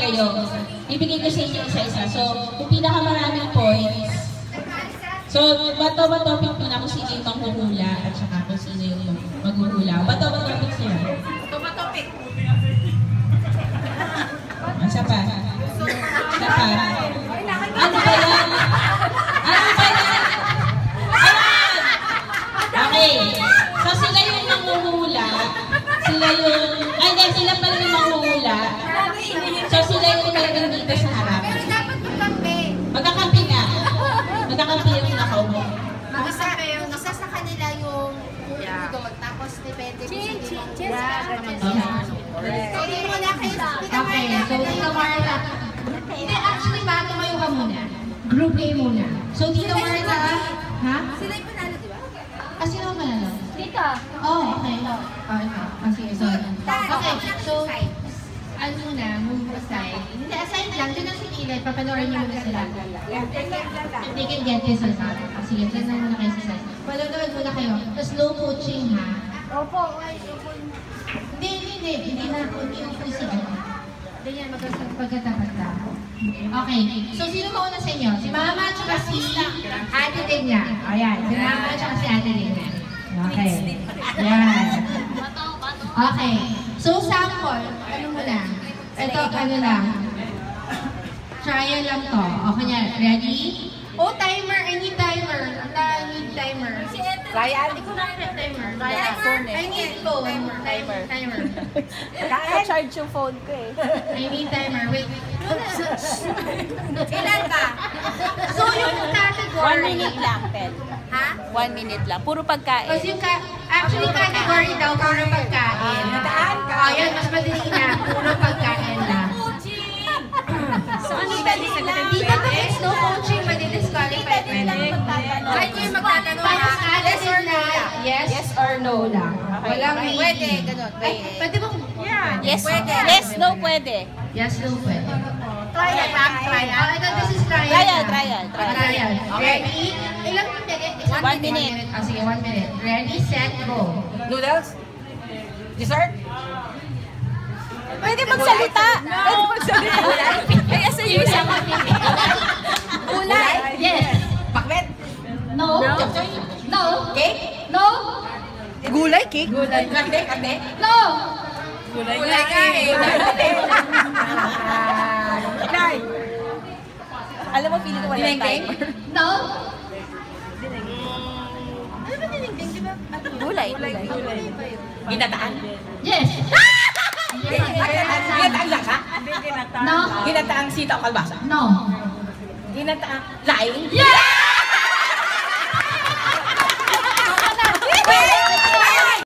kayo. Ibigay ko sa inyo isa-isa. So, kung pinakamaraming points, so, bato ba topic muna kung sino yung manghuhula at saka kung sino yung maghuhula. Bato ba topic sila? Bato ba topic? Isa pa. Isa pa. Ano ba yan? Ano ba yan? Ayan! Okay. So, sila yung manghuhula. Sila yung... Ay, hindi. Sila pala yung manghuhula. So, sila yung talagang dito sa harap. Pero dapat magkampi. Magkakampi nga. Magkakampi yung nakaupo. Isa sa kanila yung doon. Tapos depende kung sino yung Okay, so Tito Marta. Hindi, actually, bago kayo ka muna. Group A muna. So, Tito Marta, ha? Sila yung panalo, di ba? Ah, sino ang panalo? Tita. Oh, okay. Sige, sorry. Okay, so, ano muna, move aside. Hindi, aside lang. Doon ang sikilay. Papanoorin niyo muna sila. They can get this as well. Sige, dyan na muna kayo sa side. Panonood muna kayo. Tapos slow coaching, ha? Opo. Hindi na. Hindi yung full si ano. Ganyan, pagkatapat na. Okay. So, sino mauna sa inyo? Si Mama at saka si Ate Digna. Ayan. Si Mama at saka si Ate Digna. Okay. Ayan. Okay. So, sample. Ano muna? Ito, ano lang. Trial lang to. Okay niya. Ready? Oh, timer. I need timer. I need timer. Ryan? Hindi ko na timer. I need phone. Timer. Kaka-charge yung phone ko eh. I need timer. Wait. Kailan ka? So, yung category. 1 minute lang, Ted. Ha? 1 minute lang. Puro pagkain. Kasi yung actually, category daw, puro pagkain. Oh, yan. Mas madali na. Puro pagkain lang. So, ano dali sa ganun? Dito pa may slow coaching, madi-disqualify. Kahit ko yung magtatanong ha? Yes or no lang. Walang maybe. Pwede, ganun. Pwede bang? Yes, yes, no, pwede. Yes, no, pwede. Trial. Oh, ito, this is trial. Trial. Okay. Ready? Ilang minute? 1 minute. Sige, 1 minute. Ready, set, go. Noodles? Dessert? Pwede magsalita. Pwede magsalita. Kaya sa iyo isang Ulay. Yes. Pakbet? No. No. Cake? No. Gulay cake? Gulay. Karne? No. Gulay nga eh. Gulay. Alam mo, feeling ko wala yung timer. No. Ano ba dinigding? Di ba? Gulay. Ginataan? Yes. Ginataang lasa? No. Ginataang sitaw kalbasa? No. Ginataang laing? Yes!